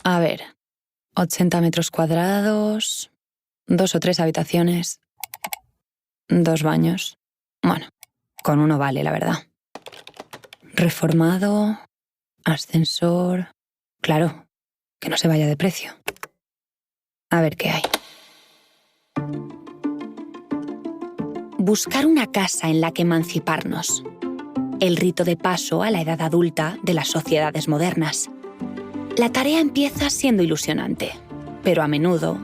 A ver, 80 metros cuadrados, 2 o 3 habitaciones, 2 baños. Bueno, con uno vale, la verdad. Reformado, ascensor... Claro, que no se vaya de precio. A ver qué hay. Buscar una casa en la que emanciparnos. El rito de paso a la edad adulta de las sociedades modernas. La tarea empieza siendo ilusionante, pero a menudo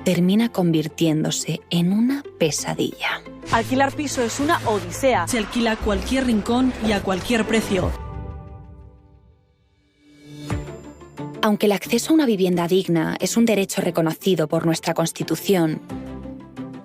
termina convirtiéndose en una pesadilla. Alquilar piso es una odisea. Se alquila a cualquier rincón y a cualquier precio. Aunque el acceso a una vivienda digna es un derecho reconocido por nuestra Constitución,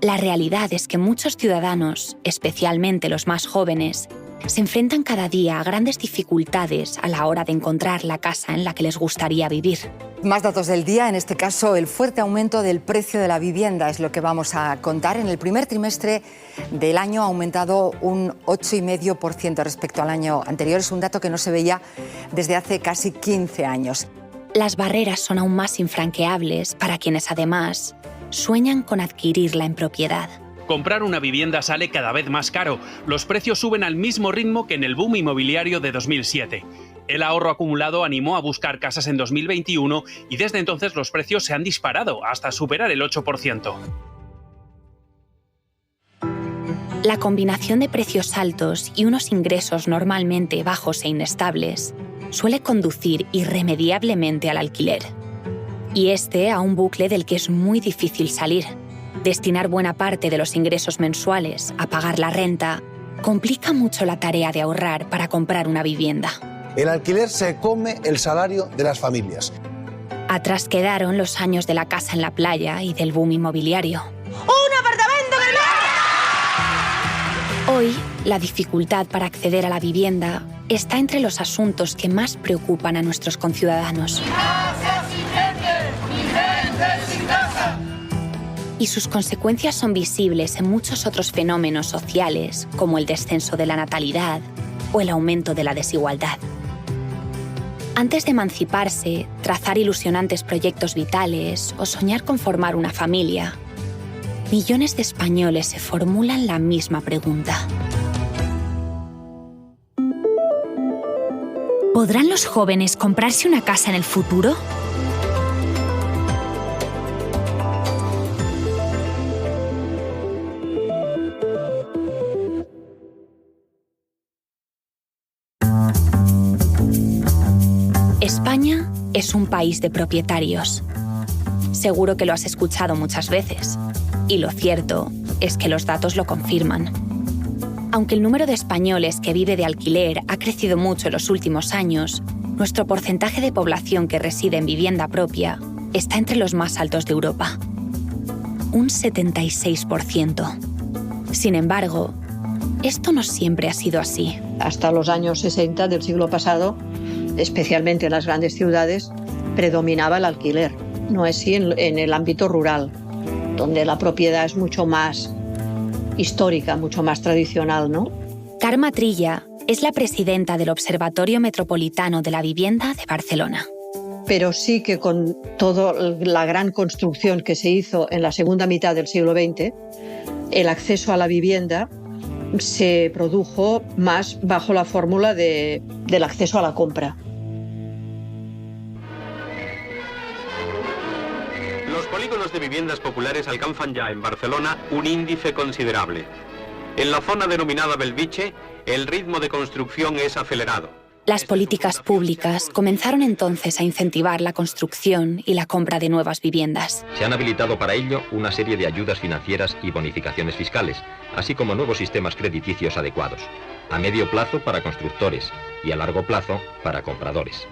la realidad es que muchos ciudadanos, especialmente los más jóvenes, se enfrentan cada día a grandes dificultades a la hora de encontrar la casa en la que les gustaría vivir. Más datos del día, en este caso el fuerte aumento del precio de la vivienda es lo que vamos a contar. En el primer trimestre del año ha aumentado un 8,5% respecto al año anterior. Es un dato que no se veía desde hace casi 15 años. Las barreras son aún más infranqueables para quienes además sueñan con adquirirla en propiedad. Comprar una vivienda sale cada vez más caro. Los precios suben al mismo ritmo que en el boom inmobiliario de 2007. El ahorro acumulado animó a buscar casas en 2021 y desde entonces los precios se han disparado hasta superar el 8%. La combinación de precios altos y unos ingresos normalmente bajos e inestables suele conducir irremediablemente al alquiler. Y a un bucle del que es muy difícil salir. Destinar buena parte de los ingresos mensuales a pagar la renta complica mucho la tarea de ahorrar para comprar una vivienda. El alquiler se come el salario de las familias. Atrás quedaron los años de la casa en la playa y del boom inmobiliario. ¡Un apartamento de Hoy, la dificultad para acceder a la vivienda está entre los asuntos que más preocupan a nuestros conciudadanos. Y sus consecuencias son visibles en muchos otros fenómenos sociales, como el descenso de la natalidad o el aumento de la desigualdad. Antes de emanciparse, trazar ilusionantes proyectos vitales o soñar con formar una familia, millones de españoles se formulan la misma pregunta. ¿Podrán los jóvenes comprarse una casa en el futuro? España es un país de propietarios. Seguro que lo has escuchado muchas veces. Y lo cierto es que los datos lo confirman. Aunque el número de españoles que vive de alquiler ha crecido mucho en los últimos años, nuestro porcentaje de población que reside en vivienda propia está entre los más altos de Europa. Un 76%. Sin embargo, esto no siempre ha sido así. Hasta los años 60 del siglo pasado, especialmente en las grandes ciudades, predominaba el alquiler. No es así en el ámbito rural, donde la propiedad es mucho más histórica, mucho más tradicional, ¿no? Carme Trilla es la presidenta del Observatorio Metropolitano de la Vivienda de Barcelona. Pero sí que con toda la gran construcción que se hizo en la segunda mitad del siglo XX, el acceso a la vivienda se produjo más bajo la fórmula del acceso a la compra. Los polígonos de viviendas populares alcanzan ya en Barcelona un índice considerable. En la zona denominada Belviche, el ritmo de construcción es acelerado. Las políticas públicas comenzaron entonces a incentivar la construcción y la compra de nuevas viviendas. Se han habilitado para ello una serie de ayudas financieras y bonificaciones fiscales, así como nuevos sistemas crediticios adecuados, a medio plazo para constructores y a largo plazo para compradores.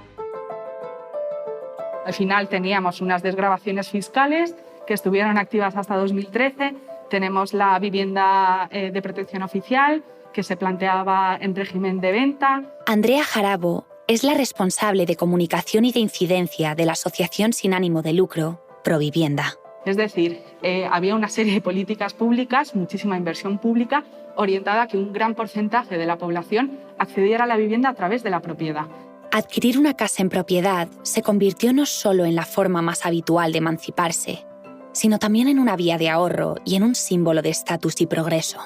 Al final teníamos unas desgravaciones fiscales que estuvieron activas hasta 2013, tenemos la vivienda de protección oficial, que se planteaba en régimen de venta. Andrea Jarabo es la responsable de comunicación y de incidencia de la asociación sin ánimo de lucro Provivienda. Es decir, había una serie de políticas públicas, muchísima inversión pública, orientada a que un gran porcentaje de la población accediera a la vivienda a través de la propiedad. Adquirir una casa en propiedad se convirtió no solo en la forma más habitual de emanciparse, sino también en una vía de ahorro y en un símbolo de estatus y progreso.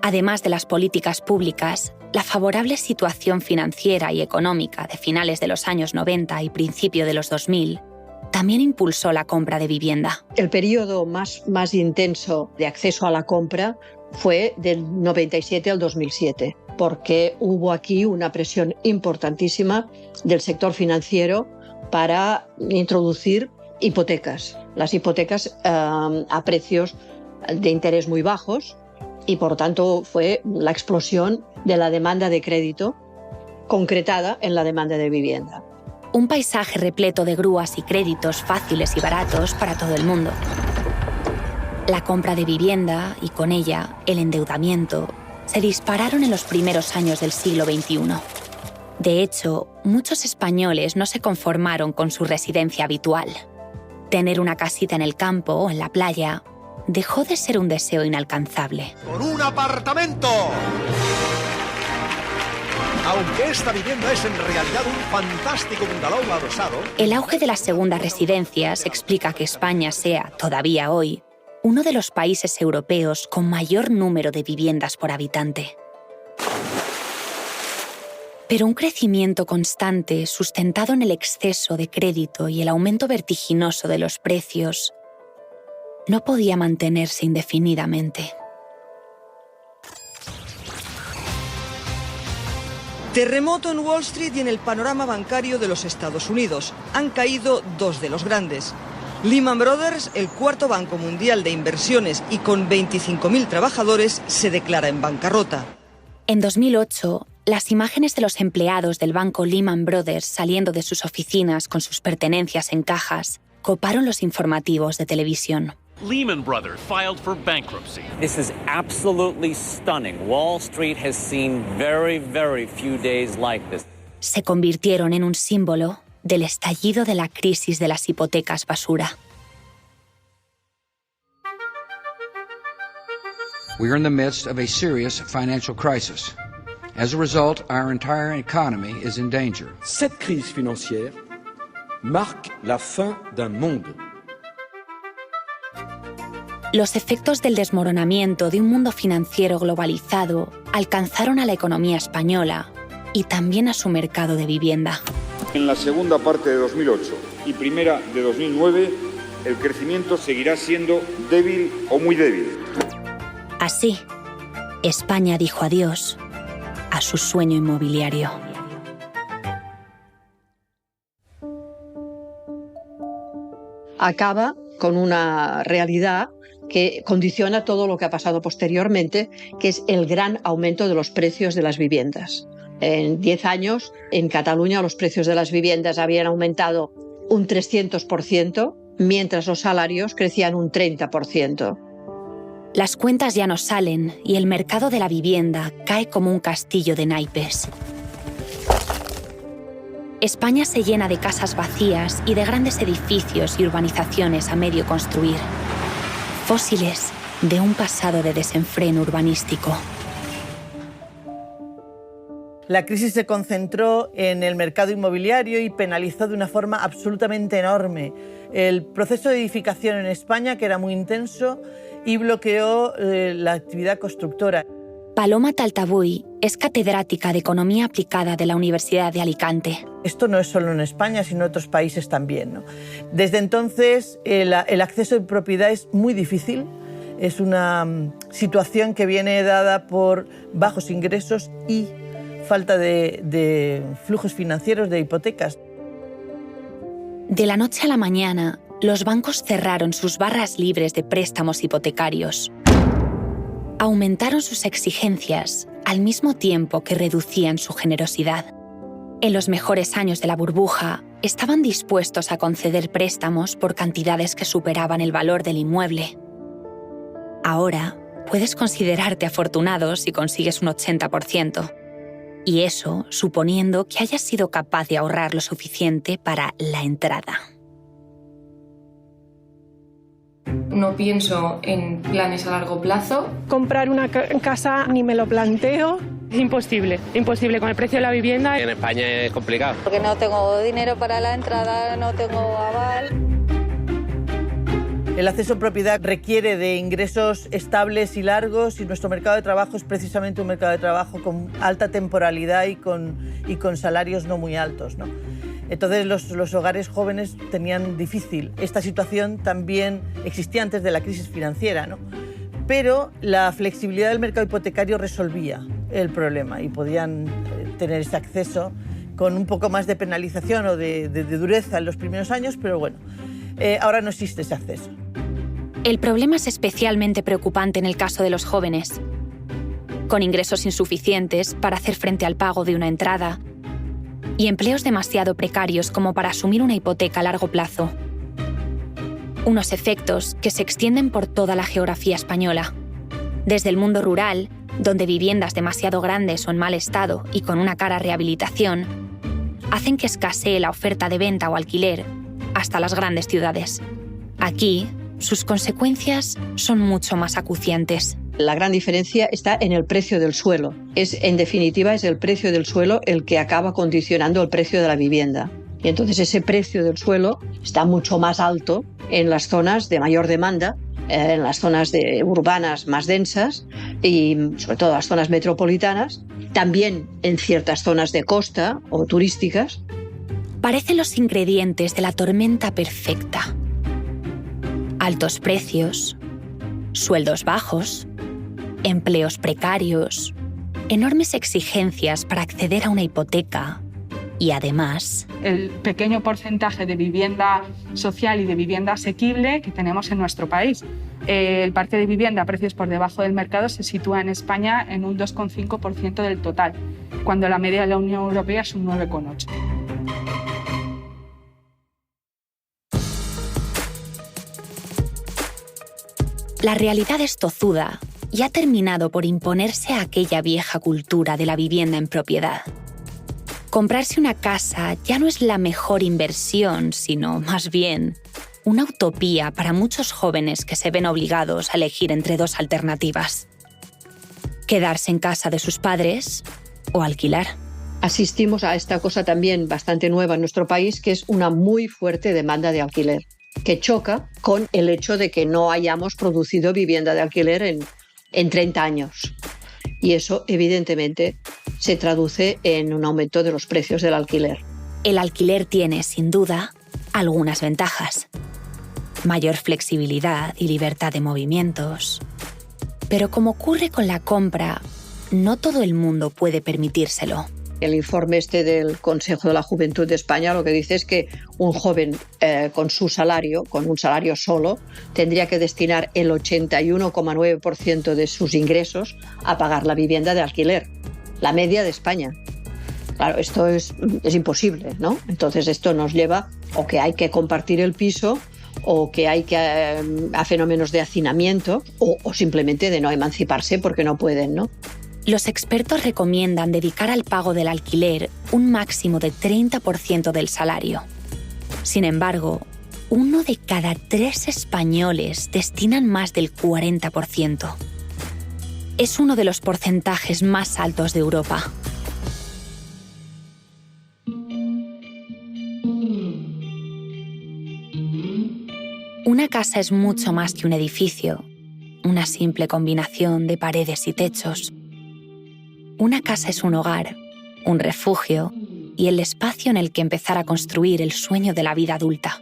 Además de las políticas públicas, la favorable situación financiera y económica de finales de los años 90 y principio de los 2000 también impulsó la compra de vivienda. El periodo más intenso de acceso a la compra fue del 97 al 2007, porque hubo aquí una presión importantísima del sector financiero para introducir hipotecas. Las hipotecas a precios de interés muy bajos, y por tanto fue la explosión de la demanda de crédito concretada en la demanda de vivienda. Un paisaje repleto de grúas y créditos fáciles y baratos para todo el mundo. La compra de vivienda y con ella el endeudamiento se dispararon en los primeros años del siglo XXI. De hecho, muchos españoles no se conformaron con su residencia habitual. Tener una casita en el campo o en la playa dejó de ser un deseo inalcanzable. ¡Por un apartamento! Aunque esta vivienda es en realidad un fantástico bungalow adosado. El auge de las segundas residencias explica que España sea, todavía hoy, uno de los países europeos con mayor número de viviendas por habitante. Pero un crecimiento constante, sustentado en el exceso de crédito y el aumento vertiginoso de los precios, no podía mantenerse indefinidamente. Terremoto en Wall Street y en el panorama bancario de los Estados Unidos. Han caído dos de los grandes. Lehman Brothers, el cuarto banco mundial de inversiones y con 25.000 trabajadores, se declara en bancarrota. En 2008, las imágenes de los empleados del banco Lehman Brothers saliendo de sus oficinas con sus pertenencias en cajas coparon los informativos de televisión. Lehman Brothers filed for bankruptcy. This is absolutely stunning. Wall Street has seen very, very few days like this. Se convirtieron en un símbolo del estallido de la crisis de las hipotecas basura. We are in the midst of a serious financial crisis. As a result, our entire economy is in danger. Cette crise financière marque la fin d'un monde. Los efectos del desmoronamiento de un mundo financiero globalizado alcanzaron a la economía española y también a su mercado de vivienda. En la segunda parte de 2008 y primera de 2009, el crecimiento seguirá siendo débil o muy débil. Así, España dijo adiós a su sueño inmobiliario. Acaba con una realidad que condiciona todo lo que ha pasado posteriormente, que es el gran aumento de los precios de las viviendas. En 10 años, en Cataluña, los precios de las viviendas habían aumentado un 300%, mientras los salarios crecían un 30%. Las cuentas ya no salen y el mercado de la vivienda cae como un castillo de naipes. España se llena de casas vacías y de grandes edificios y urbanizaciones a medio construir. Fósiles de un pasado de desenfreno urbanístico. La crisis se concentró en el mercado inmobiliario y penalizó de una forma absolutamente enorme el proceso de edificación en España, que era muy intenso, y bloqueó la actividad constructora. Paloma Taltabuy es catedrática de Economía Aplicada de la Universidad de Alicante. Esto no es solo en España, sino en otros países también, ¿no? Desde entonces, el acceso a propiedad es muy difícil. Es una situación que viene dada por bajos ingresos y falta de flujos financieros, de hipotecas. De la noche a la mañana, los bancos cerraron sus barras libres de préstamos hipotecarios. Aumentaron sus exigencias al mismo tiempo que reducían su generosidad. En los mejores años de la burbuja, estaban dispuestos a conceder préstamos por cantidades que superaban el valor del inmueble. Ahora, puedes considerarte afortunado si consigues un 80%. Y eso suponiendo que hayas sido capaz de ahorrar lo suficiente para la entrada. No pienso en planes a largo plazo. Comprar una casa ni me lo planteo. Imposible con el precio de la vivienda. En España es complicado. Porque no tengo dinero para la entrada, no tengo aval. El acceso a propiedad requiere de ingresos estables y largos y nuestro mercado de trabajo es precisamente un mercado de trabajo con alta temporalidad y con salarios no muy altos, ¿no? Entonces los hogares jóvenes tenían difícil. Esta situación también existía antes de la crisis financiera, ¿no? Pero la flexibilidad del mercado hipotecario resolvía el problema y podían tener ese acceso con un poco más de penalización o de dureza en los primeros años, pero bueno, ahora no existe ese acceso. El problema es especialmente preocupante en el caso de los jóvenes. Con ingresos insuficientes para hacer frente al pago de una entrada y empleos demasiado precarios como para asumir una hipoteca a largo plazo. Unos efectos que se extienden por toda la geografía española. Desde el mundo rural, donde viviendas demasiado grandes o en mal estado y con una cara rehabilitación, hacen que escasee la oferta de venta o alquiler, hasta las grandes ciudades. Aquí, sus consecuencias son mucho más acuciantes. La gran diferencia está en el precio del suelo. En definitiva, es el precio del suelo el que acaba condicionando el precio de la vivienda. Y entonces ese precio del suelo está mucho más alto en las zonas de mayor demanda, en las zonas urbanas más densas y sobre todo las zonas metropolitanas, también en ciertas zonas de costa o turísticas. Parecen los ingredientes de la tormenta perfecta. Altos precios, sueldos bajos, empleos precarios, enormes exigencias para acceder a una hipoteca y además el pequeño porcentaje de vivienda social y de vivienda asequible que tenemos en nuestro país. El parque de vivienda a precios por debajo del mercado se sitúa en España en un 2,5% del total, cuando la media de la Unión Europea es un 9,8%. La realidad es tozuda y ha terminado por imponerse a aquella vieja cultura de la vivienda en propiedad. Comprarse una casa ya no es la mejor inversión, sino más bien una utopía para muchos jóvenes que se ven obligados a elegir entre dos alternativas: quedarse en casa de sus padres o alquilar. Asistimos a esta cosa también bastante nueva en nuestro país, que es una muy fuerte demanda de alquiler, que choca con el hecho de que no hayamos producido vivienda de alquiler en 30 años. Y eso, evidentemente, se traduce en un aumento de los precios del alquiler. El alquiler tiene, sin duda, algunas ventajas. Mayor flexibilidad y libertad de movimientos. Pero como ocurre con la compra, no todo el mundo puede permitírselo. El informe del Consejo de la Juventud de España lo que dice es que un joven con un salario solo, tendría que destinar el 81,9% de sus ingresos a pagar la vivienda de alquiler, la media de España. Claro, esto es imposible, ¿no? Entonces esto nos lleva o que hay que compartir el piso o que hay que a fenómenos de hacinamiento o simplemente de no emanciparse porque no pueden, ¿no? Los expertos recomiendan dedicar al pago del alquiler un máximo de 30% del salario. Sin embargo, 1 de cada 3 españoles destinan más del 40%. Es uno de los porcentajes más altos de Europa. Una casa es mucho más que un edificio, una simple combinación de paredes y techos. Una casa es un hogar, un refugio y el espacio en el que empezar a construir el sueño de la vida adulta.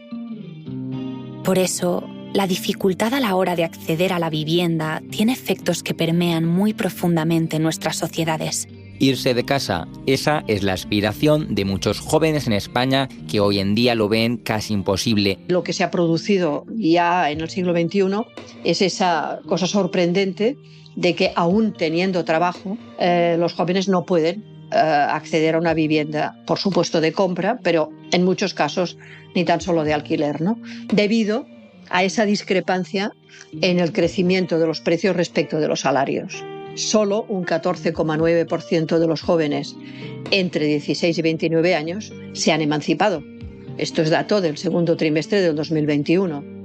Por eso, la dificultad a la hora de acceder a la vivienda tiene efectos que permean muy profundamente en nuestras sociedades. Irse de casa, esa es la aspiración de muchos jóvenes en España que hoy en día lo ven casi imposible. Lo que se ha producido ya en el siglo XXI es esa cosa sorprendente de que aún teniendo trabajo, los jóvenes no pueden acceder a una vivienda, por supuesto de compra, pero en muchos casos ni tan solo de alquiler, ¿no? Debido a esa discrepancia en el crecimiento de los precios respecto de los salarios. Solo un 14,9% de los jóvenes entre 16 y 29 años se han emancipado. Esto es dato del segundo trimestre del 2021.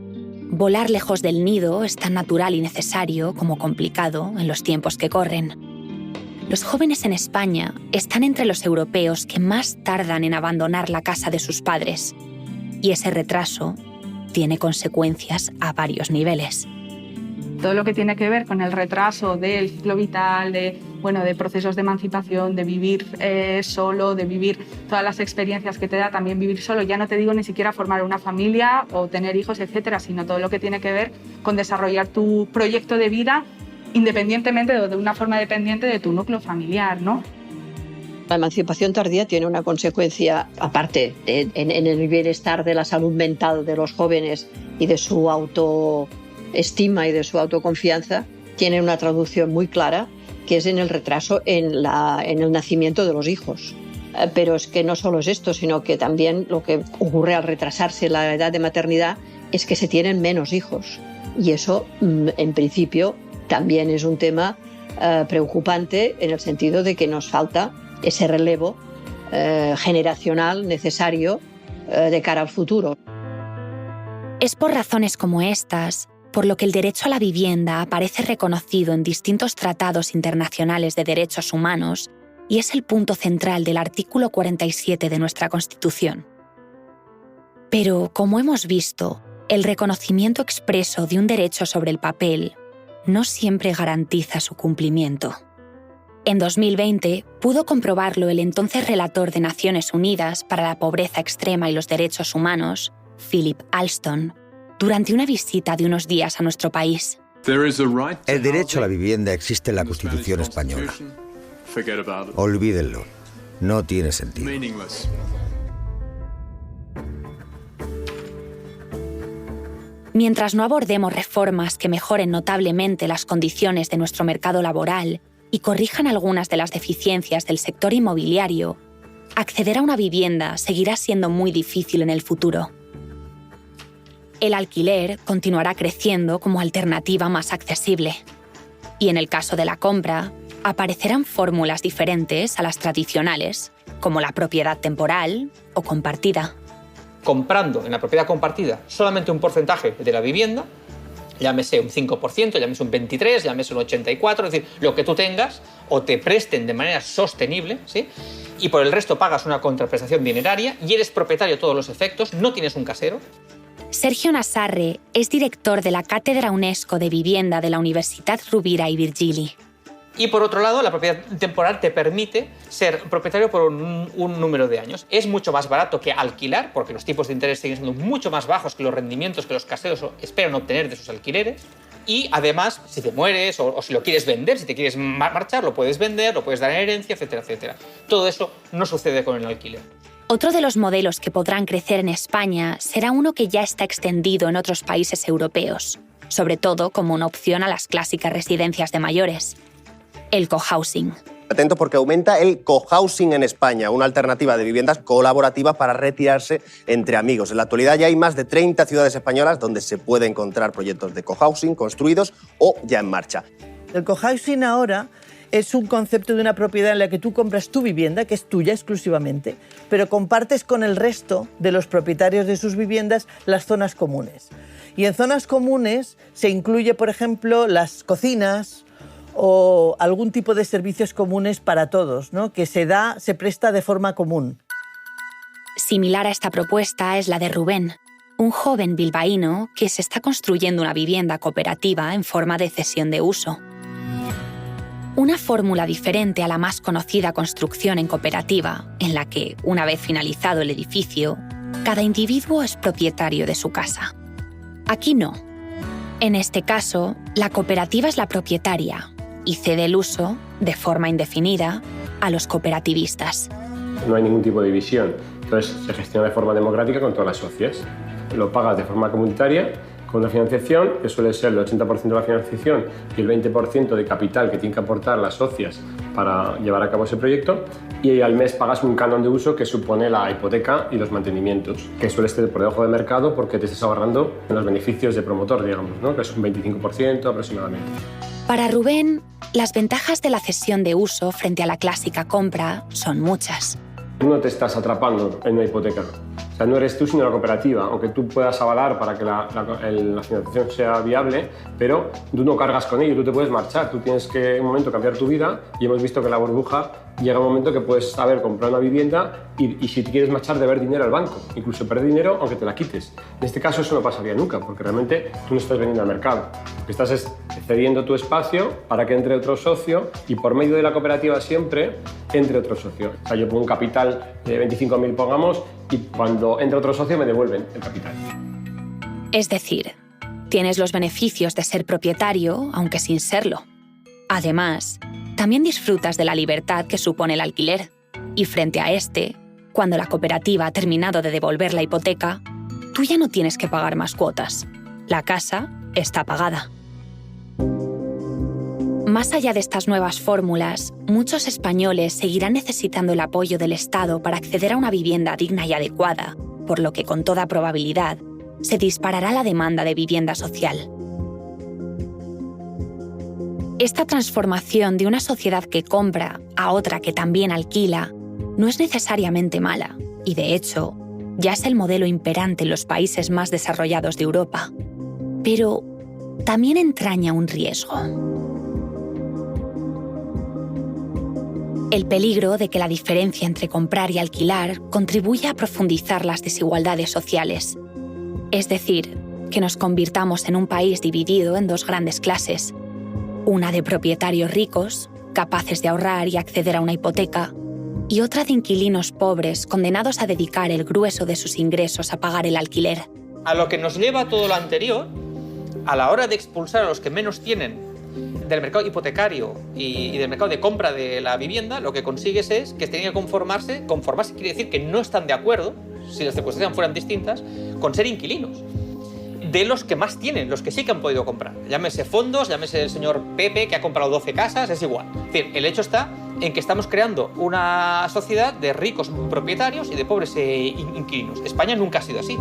Volar lejos del nido es tan natural y necesario como complicado en los tiempos que corren. Los jóvenes en España están entre los europeos que más tardan en abandonar la casa de sus padres. Y ese retraso tiene consecuencias a varios niveles. Todo lo que tiene que ver con el retraso del ciclo vital, de procesos de emancipación, de vivir solo, de vivir todas las experiencias que te da también vivir solo. Ya no te digo ni siquiera formar una familia o tener hijos, etcétera, sino todo lo que tiene que ver con desarrollar tu proyecto de vida independientemente o de una forma dependiente de tu núcleo familiar, ¿no? La emancipación tardía tiene una consecuencia, aparte en el bienestar de la salud mental de los jóvenes y de su autoestima y de su autoconfianza, tiene una traducción muy clara, que es en el retraso en el nacimiento de los hijos. Pero es que no solo es esto, sino que también lo que ocurre al retrasarse la edad de maternidad es que se tienen menos hijos. Y eso, en principio, también es un tema preocupante en el sentido de que nos falta ese relevo generacional necesario de cara al futuro. Es por razones como estas por lo que el derecho a la vivienda aparece reconocido en distintos tratados internacionales de derechos humanos y es el punto central del artículo 47 de nuestra Constitución. Pero, como hemos visto, el reconocimiento expreso de un derecho sobre el papel no siempre garantiza su cumplimiento. En 2020 pudo comprobarlo el entonces relator de Naciones Unidas para la Pobreza Extrema y los Derechos Humanos, Philip Alston, durante una visita de unos días a nuestro país. El derecho a la vivienda existe en la Constitución española. Olvídenlo. No tiene sentido. Mientras no abordemos reformas que mejoren notablemente las condiciones de nuestro mercado laboral y corrijan algunas de las deficiencias del sector inmobiliario, acceder a una vivienda seguirá siendo muy difícil en el futuro. El alquiler continuará creciendo como alternativa más accesible. Y en el caso de la compra, aparecerán fórmulas diferentes a las tradicionales, como la propiedad temporal o compartida. Comprando en la propiedad compartida solamente un porcentaje de la vivienda, llámese un 5%, llámese un 23%, llámese un 84%, es decir, lo que tú tengas o te presten de manera sostenible, ¿sí? Y por el resto pagas una contraprestación dineraria y eres propietario de todos los efectos, no tienes un casero. Sergio Nassarre es director de la Cátedra UNESCO de Vivienda de la Universitat Rovira i Virgili. Y por otro lado, la propiedad temporal te permite ser propietario por un número de años. Es mucho más barato que alquilar, porque los tipos de interés siguen siendo mucho más bajos que los rendimientos que los caseros esperan obtener de sus alquileres. Y además, si te mueres o si lo quieres vender, si te quieres marchar, lo puedes vender, lo puedes dar en herencia, etcétera, etcétera. Todo eso no sucede con el alquiler. Otro de los modelos que podrán crecer en España será uno que ya está extendido en otros países europeos, sobre todo como una opción a las clásicas residencias de mayores. El cohousing. Atento porque aumenta el cohousing en España, una alternativa de viviendas colaborativas para retirarse entre amigos. En la actualidad ya hay más de 30 ciudades españolas donde se puede encontrar proyectos de cohousing construidos o ya en marcha. El cohousing ahora es un concepto de una propiedad en la que tú compras tu vivienda, que es tuya exclusivamente, pero compartes con el resto de los propietarios de sus viviendas las zonas comunes. Y en zonas comunes se incluye, por ejemplo, las cocinas o algún tipo de servicios comunes para todos, ¿no? Que se presta de forma común. Similar a esta propuesta es la de Rubén, un joven bilbaíno que se está construyendo una vivienda cooperativa en forma de cesión de uso. Una fórmula diferente a la más conocida construcción en cooperativa, en la que, una vez finalizado el edificio, cada individuo es propietario de su casa. Aquí no. En este caso, la cooperativa es la propietaria y cede el uso, de forma indefinida, a los cooperativistas. No hay ningún tipo de división, entonces se gestiona de forma democrática con todas las socias. Lo pagas de forma comunitaria, con una financiación, que suele ser el 80% de la financiación y el 20% de capital que tienen que aportar las socias para llevar a cabo ese proyecto, y al mes pagas un canon de uso que supone la hipoteca y los mantenimientos, que suele estar por debajo del mercado porque te estás ahorrando en los beneficios de promotor, digamos, ¿no? Que es un 25% aproximadamente. Para Rubén, las ventajas de la cesión de uso frente a la clásica compra son muchas. No te estás atrapando en una hipoteca. O sea, no eres tú sino la cooperativa, aunque tú puedas avalar para que la financiación sea viable, pero tú no cargas con ello, tú te puedes marchar, tú tienes que en un momento cambiar tu vida y hemos visto que la burbuja llega un momento que puedes saber comprar una vivienda y si te quieres marchar deber dinero al banco, incluso perder dinero aunque te la quites. En este caso eso no pasaría nunca porque realmente tú no estás vendiendo al mercado, lo que estás es cediendo tu espacio para que entre otro socio y por medio de la cooperativa siempre entre otro socio. O sea, yo pongo un capital de 25.000 pongamos y cuando entra otro socio me devuelven el capital. Es decir, tienes los beneficios de ser propietario, aunque sin serlo. Además, también disfrutas de la libertad que supone el alquiler. Y frente a este, cuando la cooperativa ha terminado de devolver la hipoteca, tú ya no tienes que pagar más cuotas. La casa está pagada. Más allá de estas nuevas fórmulas, muchos españoles seguirán necesitando el apoyo del Estado para acceder a una vivienda digna y adecuada, por lo que con toda probabilidad se disparará la demanda de vivienda social. Esta transformación de una sociedad que compra a otra que también alquila no es necesariamente mala, y de hecho, ya es el modelo imperante en los países más desarrollados de Europa. Pero también entraña un riesgo. El peligro de que la diferencia entre comprar y alquilar contribuya a profundizar las desigualdades sociales. Es decir, que nos convirtamos en un país dividido en dos grandes clases. Una de propietarios ricos, capaces de ahorrar y acceder a una hipoteca, y otra de inquilinos pobres condenados a dedicar el grueso de sus ingresos a pagar el alquiler. A lo que nos lleva todo lo anterior, a la hora de expulsar a los que menos tienen del mercado hipotecario y del mercado de compra de la vivienda, lo que consigues es que tienen que conformarse quiere decir que no están de acuerdo, si las circunstancias fueran distintas, con ser inquilinos de los que más tienen, los que sí que han podido comprar. Llámese fondos, llámese el señor Pepe que ha comprado 12 casas, es igual. Es decir, el hecho está en que estamos creando una sociedad de ricos propietarios y de pobres inquilinos. España nunca ha sido así.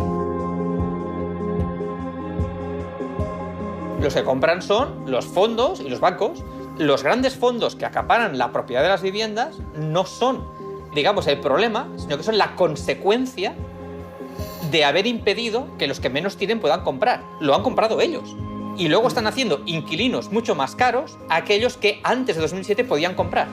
Los que compran son los fondos y los bancos. Los grandes fondos que acaparan la propiedad de las viviendas no son, digamos, el problema, sino que son la consecuencia de haber impedido que los que menos tienen puedan comprar. Lo han comprado ellos. Y luego están haciendo inquilinos mucho más caros a aquellos que antes de 2007 podían comprar.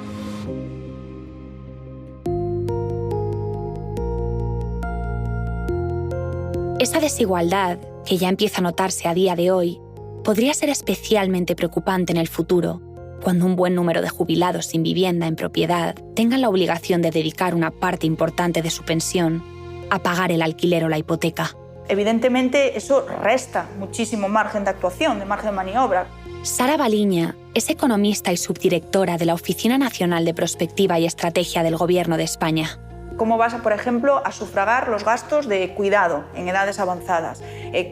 Esa desigualdad, que ya empieza a notarse a día de hoy, podría ser especialmente preocupante en el futuro, cuando un buen número de jubilados sin vivienda en propiedad tengan la obligación de dedicar una parte importante de su pensión a pagar el alquiler o la hipoteca. Evidentemente, eso resta muchísimo margen de actuación, de margen de maniobra. Sara Baliña es economista y subdirectora de la Oficina Nacional de Prospectiva y Estrategia del Gobierno de España. ¿Cómo vas, por ejemplo, a sufragar los gastos de cuidado en edades avanzadas?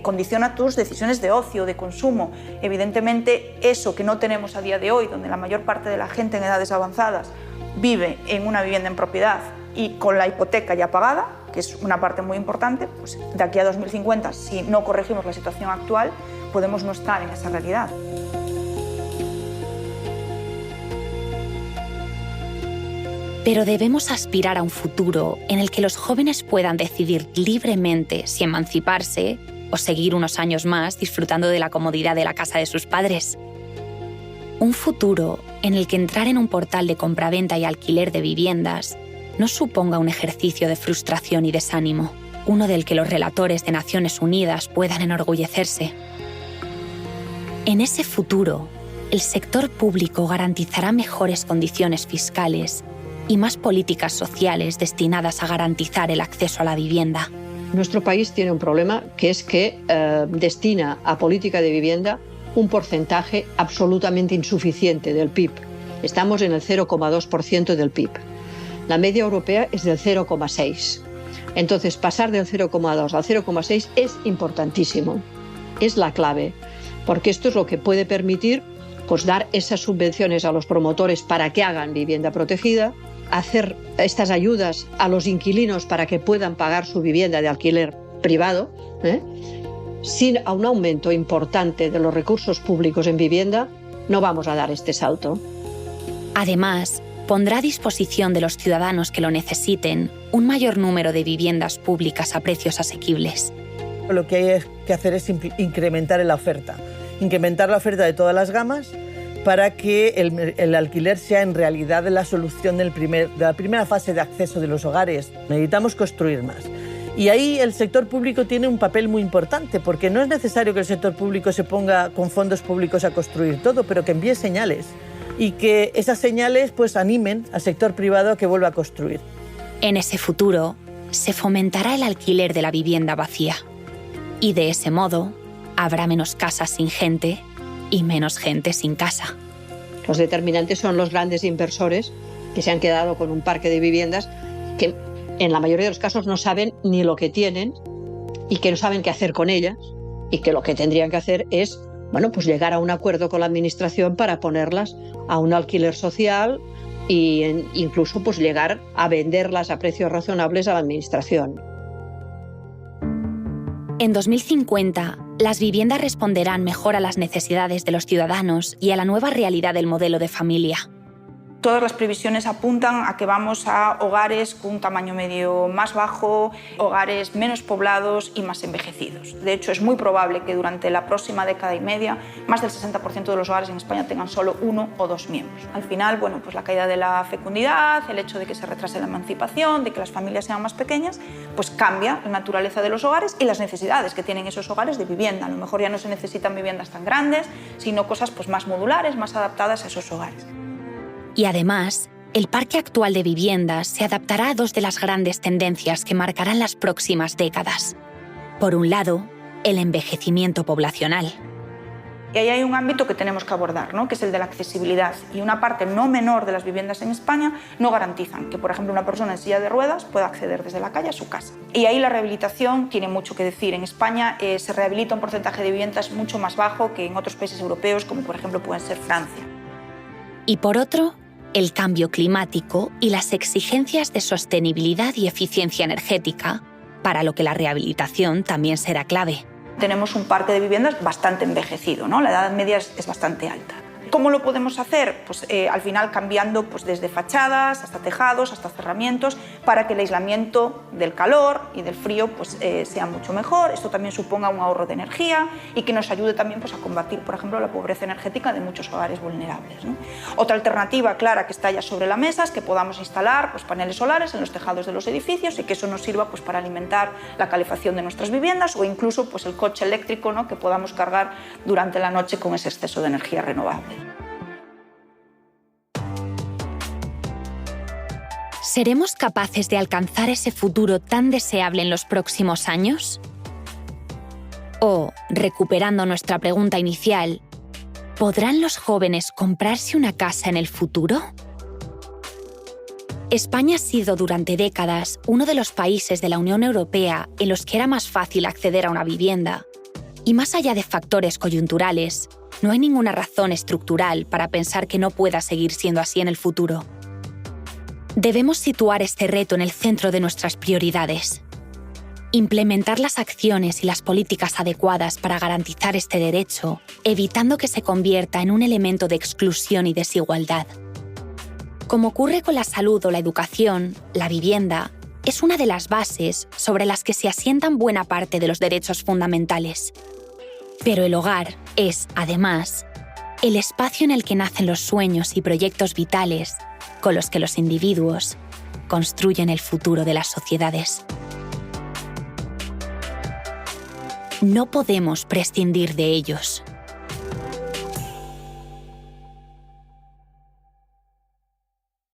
Condiciona tus decisiones de ocio, de consumo. Evidentemente, eso que no tenemos a día de hoy, donde la mayor parte de la gente en edades avanzadas vive en una vivienda en propiedad y con la hipoteca ya pagada, que es una parte muy importante, pues de aquí a 2050, si no corregimos la situación actual, podemos no estar en esa realidad. Pero debemos aspirar a un futuro en el que los jóvenes puedan decidir libremente si emanciparse o seguir unos años más disfrutando de la comodidad de la casa de sus padres. Un futuro en el que entrar en un portal de compraventa y alquiler de viviendas no suponga un ejercicio de frustración y desánimo, uno del que los relatores de Naciones Unidas puedan enorgullecerse. En ese futuro, el sector público garantizará mejores condiciones fiscales y más políticas sociales destinadas a garantizar el acceso a la vivienda. Nuestro país tiene un problema que es que destina a política de vivienda un porcentaje absolutamente insuficiente del PIB. Estamos en el 0,2% del PIB. La media europea es del 0,6%. Entonces, pasar del 0,2 al 0,6 es importantísimo. Es la clave, porque esto es lo que puede permitir pues, dar esas subvenciones a los promotores para que hagan vivienda protegida, hacer estas ayudas a los inquilinos para que puedan pagar su vivienda de alquiler privado, sin un aumento importante de los recursos públicos en vivienda, no vamos a dar este salto. Además, pondrá a disposición de los ciudadanos que lo necesiten un mayor número de viviendas públicas a precios asequibles. Lo que hay que hacer es incrementar la oferta de todas las gamas para que el alquiler sea en realidad la solución de la primera fase de acceso de los hogares. Necesitamos construir más. Y ahí el sector público tiene un papel muy importante, porque no es necesario que el sector público se ponga con fondos públicos a construir todo, pero que envíe señales y que esas señales pues animen al sector privado a que vuelva a construir. En ese futuro, se fomentará el alquiler de la vivienda vacía. Y de ese modo, habrá menos casas sin gente y menos gente sin casa. Los determinantes son los grandes inversores que se han quedado con un parque de viviendas que en la mayoría de los casos no saben ni lo que tienen y que no saben qué hacer con ellas, y que lo que tendrían que hacer es pues llegar a un acuerdo con la administración para ponerlas a un alquiler social e incluso pues llegar a venderlas a precios razonables a la administración. En 2050, las viviendas responderán mejor a las necesidades de los ciudadanos y a la nueva realidad del modelo de familia. Todas las previsiones apuntan a que vamos a hogares con un tamaño medio más bajo, hogares menos poblados y más envejecidos. De hecho, es muy probable que durante la próxima década y media, más del 60% de los hogares en España tengan solo 1 o 2 miembros. Al final, pues la caída de la fecundidad, el hecho de que se retrase la emancipación, de que las familias sean más pequeñas, pues cambia la naturaleza de los hogares y las necesidades que tienen esos hogares de vivienda. A lo mejor ya no se necesitan viviendas tan grandes, sino cosas pues más modulares, más adaptadas a esos hogares. Y además, el parque actual de viviendas se adaptará a 2 de las grandes tendencias que marcarán las próximas décadas. Por un lado, el envejecimiento poblacional. Y ahí hay un ámbito que tenemos que abordar, ¿no? Que es el de la accesibilidad. Y una parte no menor de las viviendas en España no garantizan que, por ejemplo, una persona en silla de ruedas pueda acceder desde la calle a su casa. Y ahí la rehabilitación tiene mucho que decir. En España se rehabilita un porcentaje de viviendas mucho más bajo que en otros países europeos, como por ejemplo pueden ser Francia. Y por otro, el cambio climático y las exigencias de sostenibilidad y eficiencia energética, para lo que la rehabilitación también será clave. Tenemos un parque de viviendas bastante envejecido, ¿no? La edad media es bastante alta. ¿Cómo lo podemos hacer? Pues al final cambiando desde fachadas hasta tejados, hasta cerramientos, para que el aislamiento del calor y del frío sea mucho mejor. Esto también suponga un ahorro de energía y que nos ayude también a combatir, por ejemplo, la pobreza energética de muchos hogares vulnerables, ¿no? Otra alternativa clara que está ya sobre la mesa es que podamos instalar paneles solares en los tejados de los edificios y que eso nos sirva para alimentar la calefacción de nuestras viviendas, o incluso el coche eléctrico, ¿no? Que podamos cargar durante la noche con ese exceso de energía renovable. ¿Seremos capaces de alcanzar ese futuro tan deseable en los próximos años? O, recuperando nuestra pregunta inicial, ¿podrán los jóvenes comprarse una casa en el futuro? España ha sido durante décadas uno de los países de la Unión Europea en los que era más fácil acceder a una vivienda. Y más allá de factores coyunturales, no hay ninguna razón estructural para pensar que no pueda seguir siendo así en el futuro. Debemos situar este reto en el centro de nuestras prioridades. Implementar las acciones y las políticas adecuadas para garantizar este derecho, evitando que se convierta en un elemento de exclusión y desigualdad. Como ocurre con la salud o la educación, la vivienda es una de las bases sobre las que se asientan buena parte de los derechos fundamentales. Pero el hogar es, además, el espacio en el que nacen los sueños y proyectos vitales con los que los individuos construyen el futuro de las sociedades. No podemos prescindir de ellos.